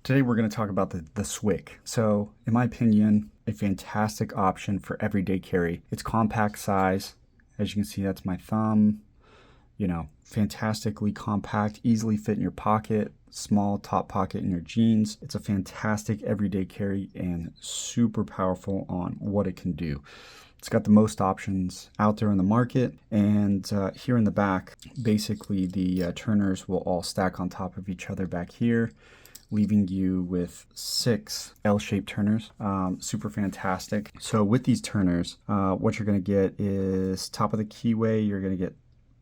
Today we're going to talk about the SWICK. So in my opinion, a fantastic option for everyday carry. It's compact size. As you can see, that's my thumb. You know, fantastically compact, easily fit in your pocket, small top pocket in your jeans. It's a fantastic everyday carry and super powerful on what it can do. It's got the most options out there in the market, and here in the back, basically the turners will all stack on top of each other back here, leaving you with 6 L-shaped turners. Super fantastic. So with these turners, what you're going to get is top of the keyway, you're going to get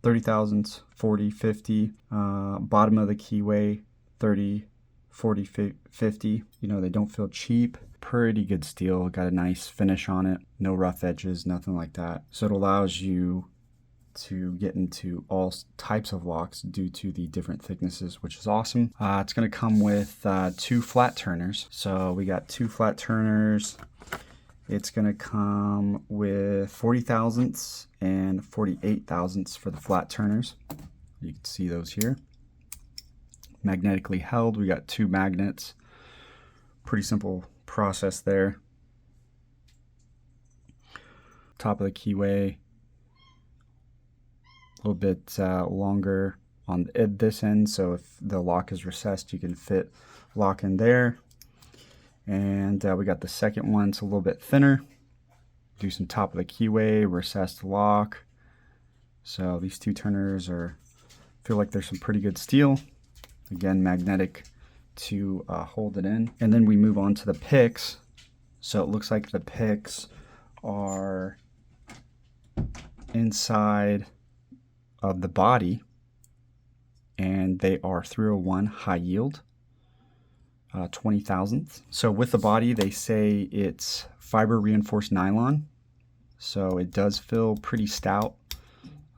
30 thousandths, 40, 50. Bottom of the keyway, 30, 40, 50. You know, they don't feel cheap. Pretty good steel. Got a nice finish on it. No rough edges, nothing like that. So it allows you to get into all types of locks due to the different thicknesses, which is awesome. It's going to come with 2 flat turners. So we got 2 flat turners. It's going to come with 40 thousandths and 48 thousandths for the flat turners. You can see those here. Magnetically held. We got 2 magnets. Pretty simple process there. Top of the keyway, a little bit longer on this end, so if the lock is recessed, you can fit lock in there. And we got the second one, it's a little bit thinner. Do some top of the keyway, recessed lock. So these 2 turners feel like there's some pretty good steel. Again, magnetic to hold it in. And then we move on to the picks. So it looks like the picks are inside of the body, and they are 301 high yield, 20 thousandths. So with the body, they say it's fiber reinforced nylon, so it does feel pretty stout.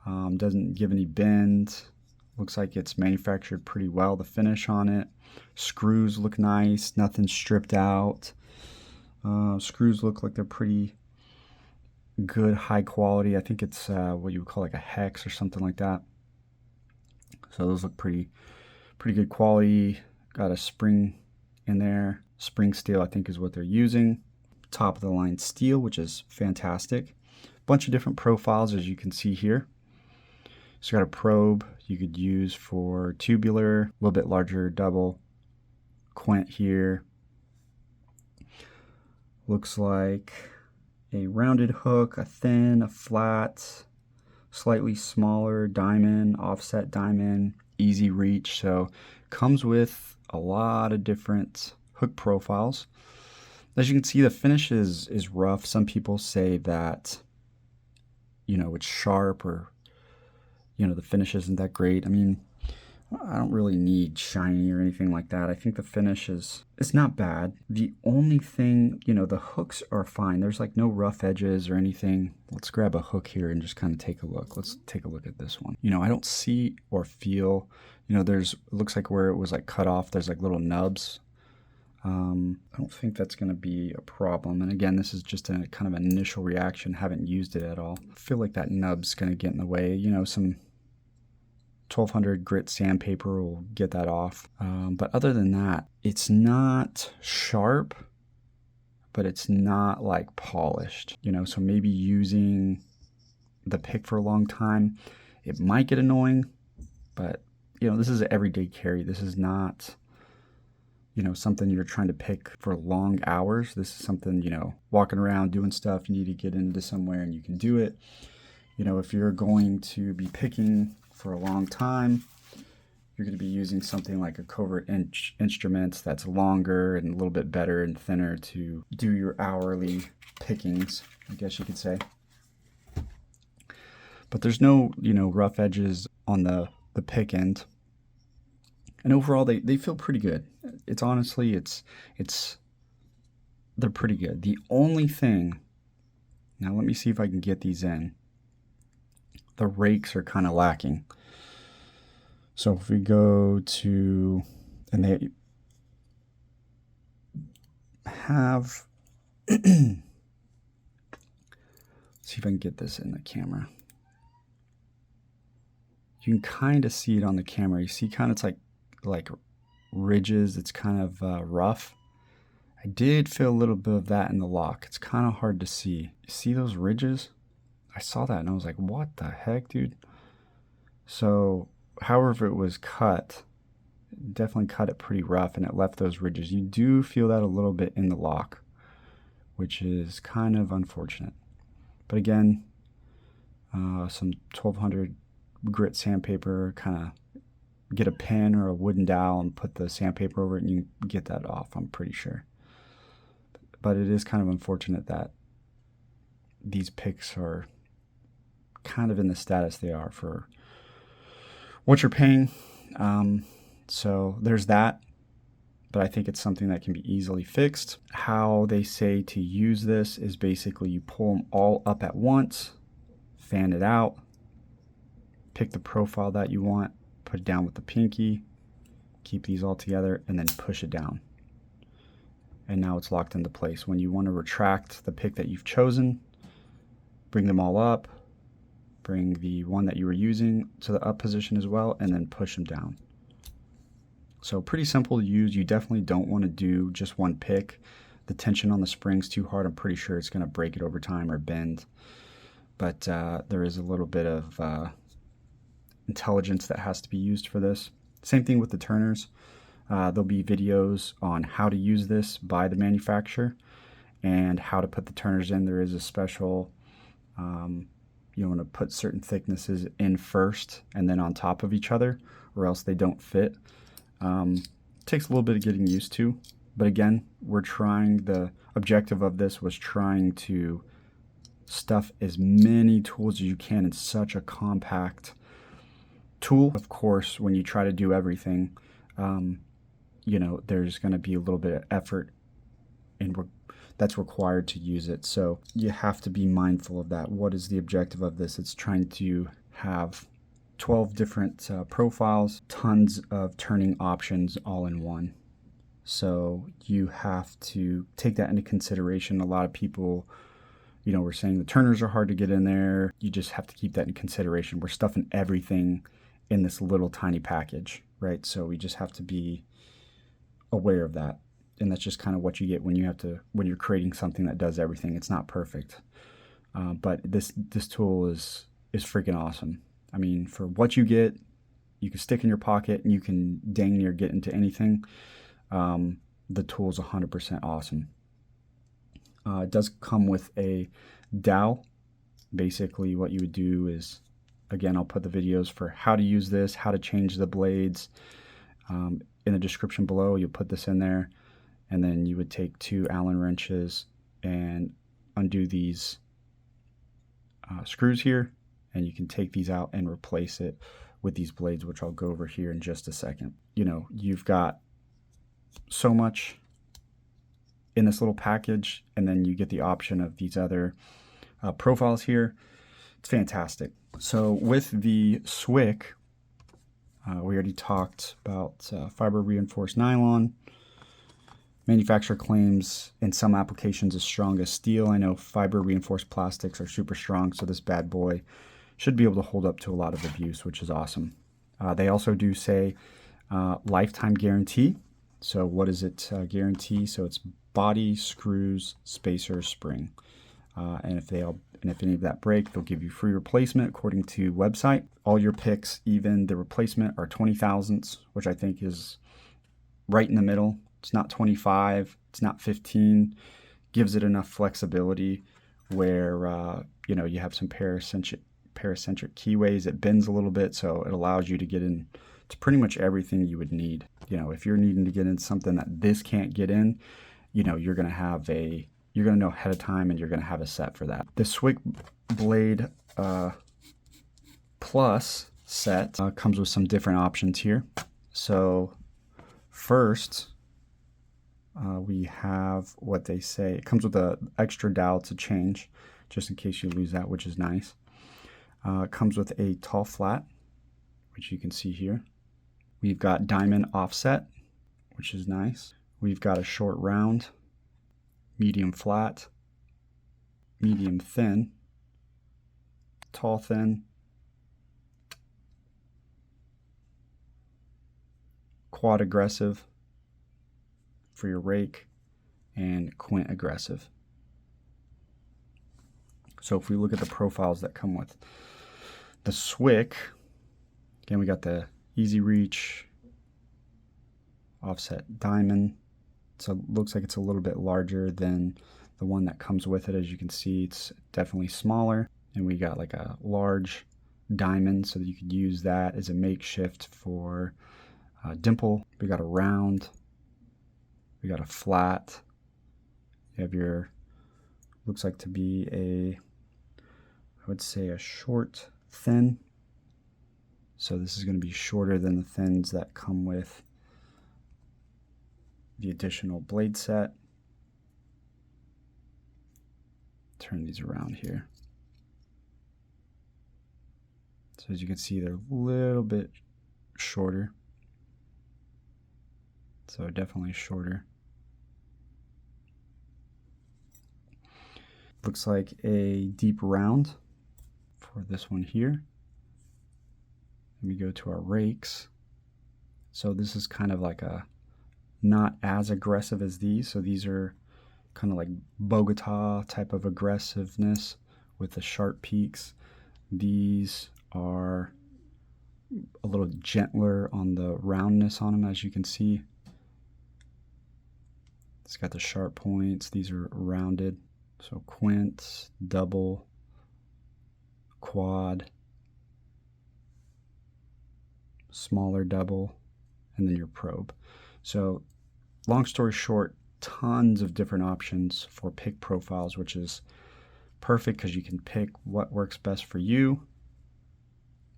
Doesn't give any bend. Looks like it's manufactured pretty well. The finish on it, screws look nice, nothing stripped out. Screws look like they're pretty good, high quality. I think it's what you would call like a hex or something like that. So those look pretty good quality. Got a spring in there. Spring steel, I think, is what they're using. Top of the line steel, which is fantastic. Bunch of different profiles, as you can see here. So got a probe you could use for tubular, a little bit larger double quint here. Looks like a rounded hook, a thin, a flat, slightly smaller diamond, offset diamond, easy reach. So comes with a lot of different hook profiles. As you can see, the finish is rough. Some people say that, you know, it's sharp, or, you know, the finish isn't that great. I mean, I don't really need shiny or anything like that. I think the finish is not bad. The only thing, you know, the hooks are fine. There's like no rough edges or anything. Let's grab a hook here and just kind of take a look. Let's take a look at this one. You know, I don't see or feel, you know, it looks like where it was like cut off, there's like little nubs. I don't think that's going to be a problem. And again, this is just a kind of an initial reaction. Haven't used it at all. I feel like that nub's going to get in the way. You know, some 1200 grit sandpaper will get that off. But other than that, it's not sharp, but it's not like polished, you know, so maybe using the pick for a long time, it might get annoying, but, you know, this is an everyday carry. This is not, you know, something you're trying to pick for long hours. This is something, you know, walking around doing stuff, you need to get into somewhere and you can do it. You know, if you're going to be picking for a long time, you're going to be using something like a covert instruments that's longer and a little bit better and thinner to do your hourly pickings, I guess you could say. But there's no, you know, rough edges on the pick end. And overall, they feel pretty good. It's honestly, they're pretty good. The only thing, now let me see if I can get these in. The rakes are kind of lacking. So if we go to, and they have, let's see if I can get this in the camera. You can kind of see it on the camera. You see kind of, it's like ridges. It's kind of rough. I did feel a little bit of that in the lock. It's kind of hard to see. You see those ridges? I saw that and I was like, what the heck, dude? So, however it was cut, definitely cut it pretty rough and it left those ridges. You do feel that a little bit in the lock, which is kind of unfortunate. But again, some 1200 grit sandpaper, kind of get a pen or a wooden dowel and put the sandpaper over it and you get that off, I'm pretty sure. But it is kind of unfortunate that these picks are kind of in the status they are for what you're paying. So there's that, but I think it's something that can be easily fixed. How they say to use this is basically you pull them all up at once, fan it out, pick the profile that you want, put it down with the pinky, keep these all together, and then push it down. And now it's locked into place. When you want to retract the pick that you've chosen, bring them all up, bring the one that you were using to the up position as well, and then push them down. So pretty simple to use. You definitely don't want to do just one pick. The tension on the spring's too hard. I'm pretty sure it's going to break it over time or bend. But there is a little bit of intelligence that has to be used for this. Same thing with the turners. There'll be videos on how to use this by the manufacturer and how to put the turners in. There is a special, you want to put certain thicknesses in first and then on top of each other, or else they don't fit. Takes a little bit of getting used to, but again, the objective of this was trying to stuff as many tools as you can in such a compact tool. Of course, when you try to do everything, you know, there's going to be a little bit of effort that's required to use it. So you have to be mindful of that. What is the objective of this? It's trying to have 12 different profiles, tons of turning options all in one. So you have to take that into consideration. A lot of people, you know, we're saying the turners are hard to get in there. You just have to keep that in consideration. We're stuffing everything in this little tiny package, right? So we just have to be aware of that. And that's just kind of what you get when you're creating something that does everything. It's not perfect, but this tool is freaking awesome. I mean, for what you get, you can stick in your pocket and you can dang near get into anything. The tool is 100% awesome. It does come with a dowel. Basically, what you would do is, again, I'll put the videos for how to use this, how to change the blades in the description below. You'll put this in there, and then you would take 2 Allen wrenches and undo these screws here, and you can take these out and replace it with these blades, which I'll go over here in just a second. You know, you've got so much in this little package, and then you get the option of these other profiles here. It's fantastic. So with the SWICK, we already talked about fiber reinforced nylon. Manufacturer claims in some applications as strong as steel. I know fiber reinforced plastics are super strong, so this bad boy should be able to hold up to a lot of abuse, which is awesome. They also do say lifetime guarantee. So what is it guarantee? So it's body, screws, spacer, spring. And if any of that break, they'll give you free replacement according to website. All your picks, even the replacement, are 20 thousandths, which I think is right in the middle. It's not 25, it's not 15. Gives it enough flexibility where you know, you have some paracentric keyways. It bends a little bit, so it allows you to get in to pretty much everything you would need. You know, if you're needing to get in something that this can't get in, you know, you're gonna know ahead of time, and you're gonna have a set for that. The SWICK Blade Plus set comes with some different options here. So first, we have what they say. It comes with an extra dowel to change, just in case you lose that, which is nice. It comes with a tall flat, which you can see here. We've got diamond offset, which is nice. We've got a short round, medium flat, medium thin, tall thin, quad aggressive, for your rake, and Quint Aggressive. So if we look at the profiles that come with the SWICK, again, we got the Easy Reach, offset diamond. So it looks like it's a little bit larger than the one that comes with it. As you can see, it's definitely smaller. And we got like a large diamond so that you could use that as a makeshift for dimple. We got a round, we got a flat. You have your, looks like to be a, I would say a short thin. So this is going to be shorter than the thins that come with the additional blade set. Turn these around here. So as you can see, they're a little bit shorter. So definitely shorter. Looks like a deep round for this one here. Let me go to our rakes. So this is kind of like a, not as aggressive as these. So these are kind of like Bogota type of aggressiveness with the sharp peaks. These are a little gentler on the roundness on them, as you can see. It's got the sharp points. These are rounded. So quint, double, quad, smaller double, and then your probe. So long story short, tons of different options for pick profiles, which is perfect because you can pick what works best for you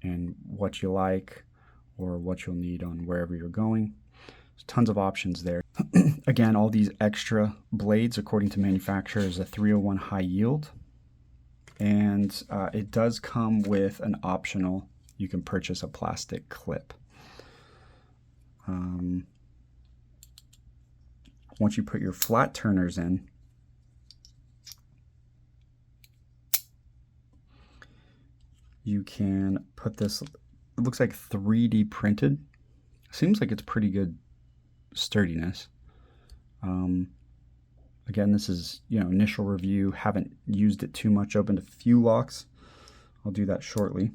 and what you like or what you'll need on wherever you're going. There's tons of options there. Again, all these extra blades, according to manufacturer, is a 301 high yield. And it does come with an optional, you can purchase a plastic clip. Once you put your flat turners in, you can put this, it looks like 3D printed. Seems like it's pretty good sturdiness. Again, this is, initial review. Haven't used it too much. Opened a few locks. I'll do that shortly.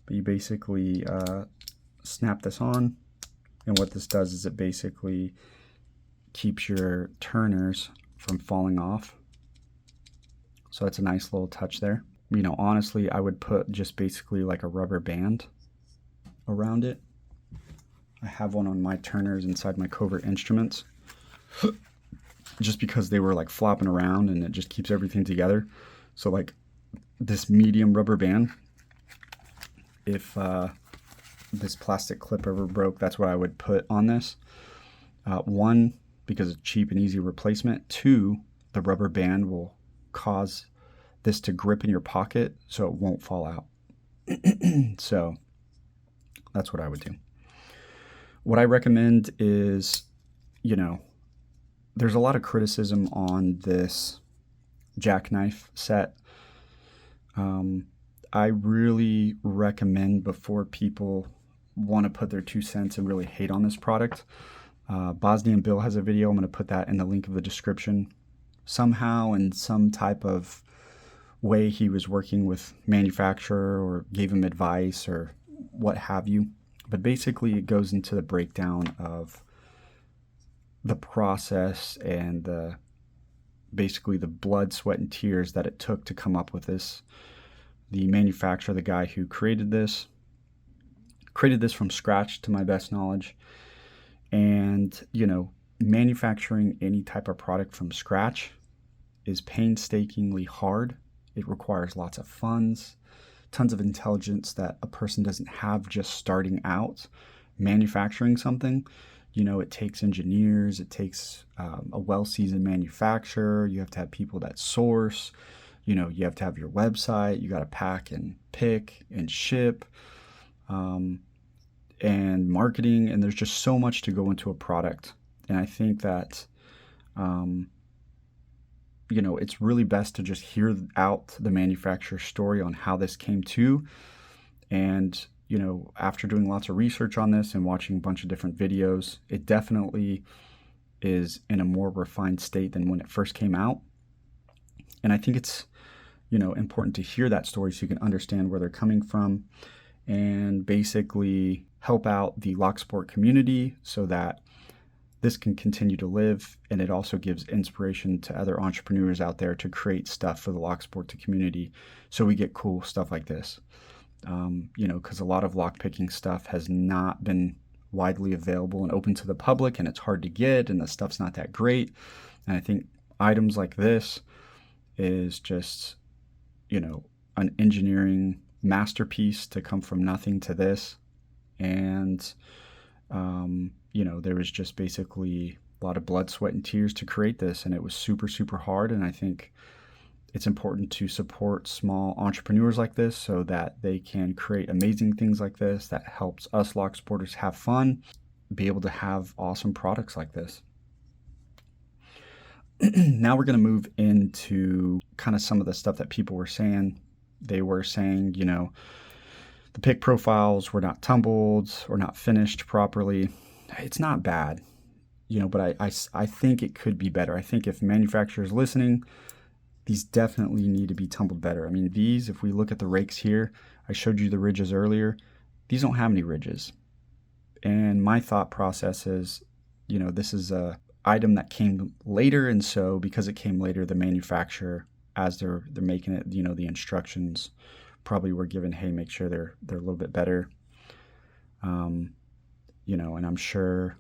But you basically snap this on, and what this does is it basically keeps your turners from falling off. So it's a nice little touch there. Honestly, I would put just basically like a rubber band around it. I have one on my turners inside my Covert Instruments just because they were like flopping around and it just keeps everything together. So like this medium rubber band, if this plastic clip ever broke, that's what I would put on this. One, because it's cheap and easy replacement. Two, the rubber band will cause this to grip in your pocket so it won't fall out. So that's what I would do. What I recommend is, there's a lot of criticism on this Jackknife set. I really recommend, before people want to put their 2 cents and really hate on this product, Bosnian Bill has a video. I'm going to put that in the link of the description. Somehow, in some type of way, he was working with manufacturer or gave him advice or what have you. But basically, it goes into the breakdown of the process and basically the blood, sweat, and tears that it took to come up with this. The manufacturer, the guy who created this from scratch, to my best knowledge. And, manufacturing any type of product from scratch is painstakingly hard. It requires lots of funds, tons of intelligence that a person doesn't have just starting out manufacturing something. It takes engineers, it takes a well-seasoned manufacturer. You have to have people that source. You have to have your website. You got to pack and pick and ship, and marketing. And there's just so much to go into a product. And I think that, it's really best to just hear out the manufacturer's story on how this came to. And, you know, after doing lots of research on this and watching a bunch of different videos, it definitely is in a more refined state than when it first came out. And I think it's, you know, important to hear that story so you can understand where they're coming from and basically help out the lock sport community so that this can continue to live. And it also gives inspiration to other entrepreneurs out there to create stuff for the lock sport community so we get cool stuff like this. You know, because a lot of lock picking stuff has not been widely available and open to the public, and it's hard to get, and the stuff's not that great. And I think items like this is just, you know, an engineering masterpiece to come from nothing to this. And, you know, there was just basically a lot of blood, sweat, and tears to create this, and it was super, super hard. And I think it's important to support small entrepreneurs like this so that they can create amazing things like this that helps us lock sporters have fun, be able to have awesome products like this. Now we're going to move into kind of some of the stuff that people were saying. They were saying, you know, the pick profiles were not tumbled or not finished properly. It's not bad, you know, but I think it could be better. I think if manufacturers listening, these definitely need to be tumbled better. I mean, these, if we look at the rakes here, I showed you the ridges earlier. These don't have any ridges. And my thought process is, you know, this is a item that came later. And so because it came later, the manufacturer, as they're making it, you know, the instructions probably were given, hey, make sure they're a little bit better. You know, and I'm sure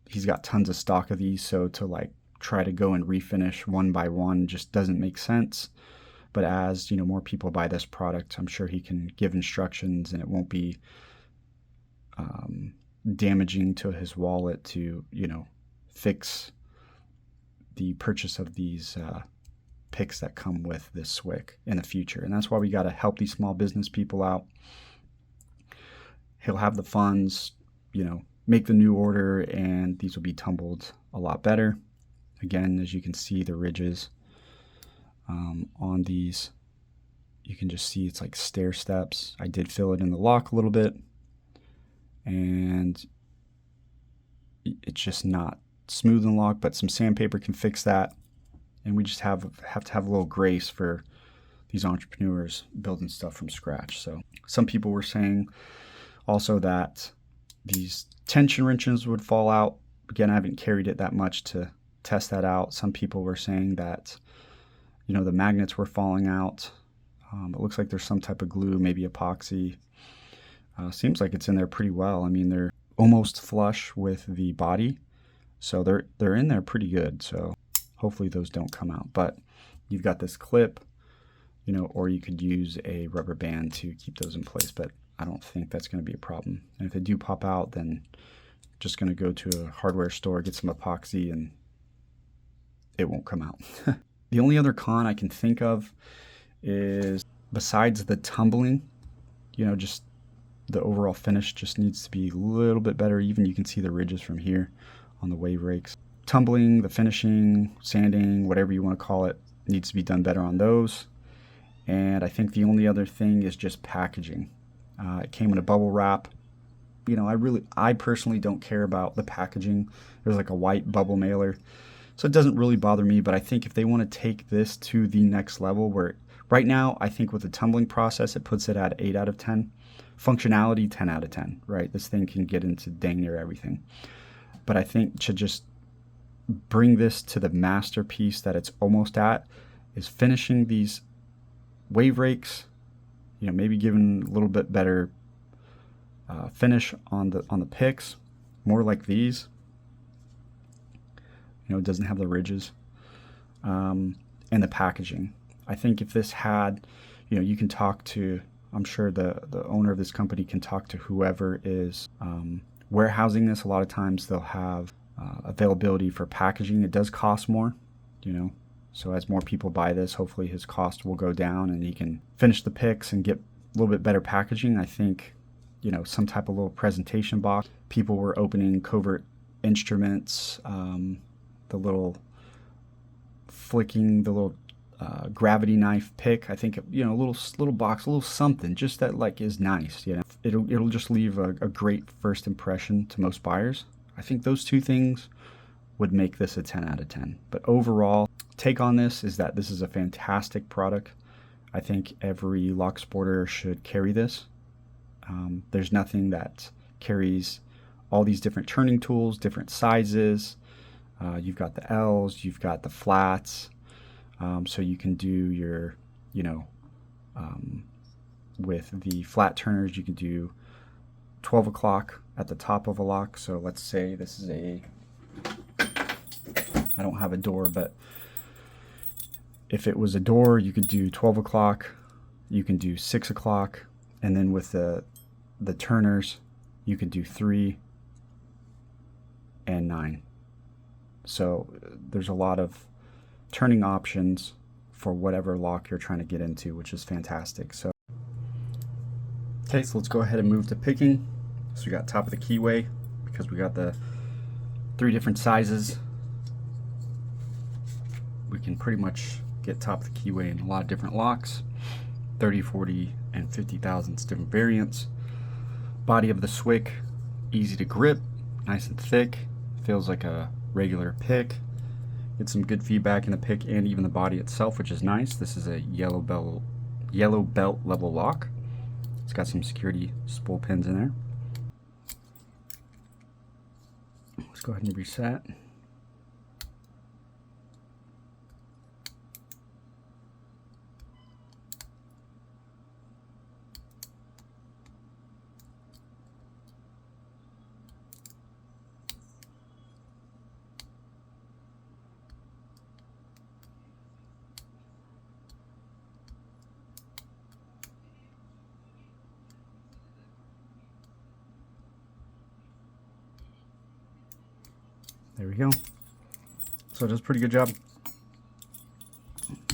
he's got tons of stock of these. So to like try to go and refinish one by one just doesn't make sense. But as, you know, more people buy this product, I'm sure he can give instructions and it won't be damaging to his wallet to, you know, fix the purchase of these picks that come with this SWICK in the future. And that's why we got to help these small business people out. He'll have the funds, you know, make the new order, and these will be tumbled a lot better. Again, as you can see, the ridges on these, you can just see it's like stair steps. I did fill it in the lock a little bit, and it's just not smooth in the lock, but some sandpaper can fix that. And we just have to have a little grace for these entrepreneurs building stuff from scratch. So some people were saying also that these tension wrenches would fall out. Again, I haven't carried it that much to test that out. Some people were saying that, you know, the magnets were falling out. It looks like there's some type of glue, maybe epoxy. Seems like it's in there pretty well. I mean, they're almost flush with the body, so they're in there pretty good. So hopefully those don't come out. But you've got this clip, you know, or you could use a rubber band to keep those in place. But I don't think that's going to be a problem. And if they do pop out, then just going to go to a hardware store, get some epoxy, and it won't come out. The only other con I can think of is, besides the tumbling, you know, just the overall finish just needs to be a little bit better. Even you can see the ridges from here on the wave rakes. Tumbling, the finishing, sanding, whatever you want to call it, needs to be done better on those. And I think the only other thing is just packaging. It came in a bubble wrap. You know, I personally don't care about the packaging. There's like a white bubble mailer, so it doesn't really bother me. But I think if they want to take this to the next level, where right now I think with the tumbling process, it puts it at 8 out of 10. Functionality, 10 out of 10, right? This thing can get into dang near everything. But I think to just bring this to the masterpiece that it's almost at is finishing these wave rakes, you know, maybe giving a little bit better finish on the picks, more like these. You know, it doesn't have the ridges, and the packaging. I think if this had, you know, you can talk to, I'm sure the owner of this company can talk to whoever is warehousing this. A lot of times they'll have availability for packaging. It does cost more, you know. So as more people buy this, hopefully his cost will go down and he can finish the picks and get a little bit better packaging. I think, you know, some type of little presentation box. People were opening covert instruments, the little flicking, the little gravity knife pick. I think, you know, a little box, a little something just that like is nice. You know, it'll just leave a great first impression to most buyers. I think those two things would make this a 10 out of 10. But overall, take on this is that this is a fantastic product. I think every lock sporter should carry this. There's nothing that carries all these different turning tools, different sizes. You've got the L's, you've got the flats. So you can do your, you know, with the flat turners, you can do 12 o'clock at the top of a lock. So let's say this is a, I don't have a door, but if it was a door, you could do 12 o'clock, you can do 6 o'clock, and then with the turners, you could do 3 and 9. So there's a lot of turning options for whatever lock you're trying to get into, which is fantastic. So, okay, so let's go ahead and move to picking. So we got top of the keyway, because we got the 3 different sizes. We can pretty much get top of the keyway in a lot of different locks, 30, 40, and 50 thousandths different variants. Body of the SWICK, easy to grip, nice and thick, feels like a regular pick. Get some good feedback in the pick and even the body itself, which is nice. This is a yellow belt level lock. It's got some security spool pins in there. Let's go ahead and reset. There we go. So it does a pretty good job.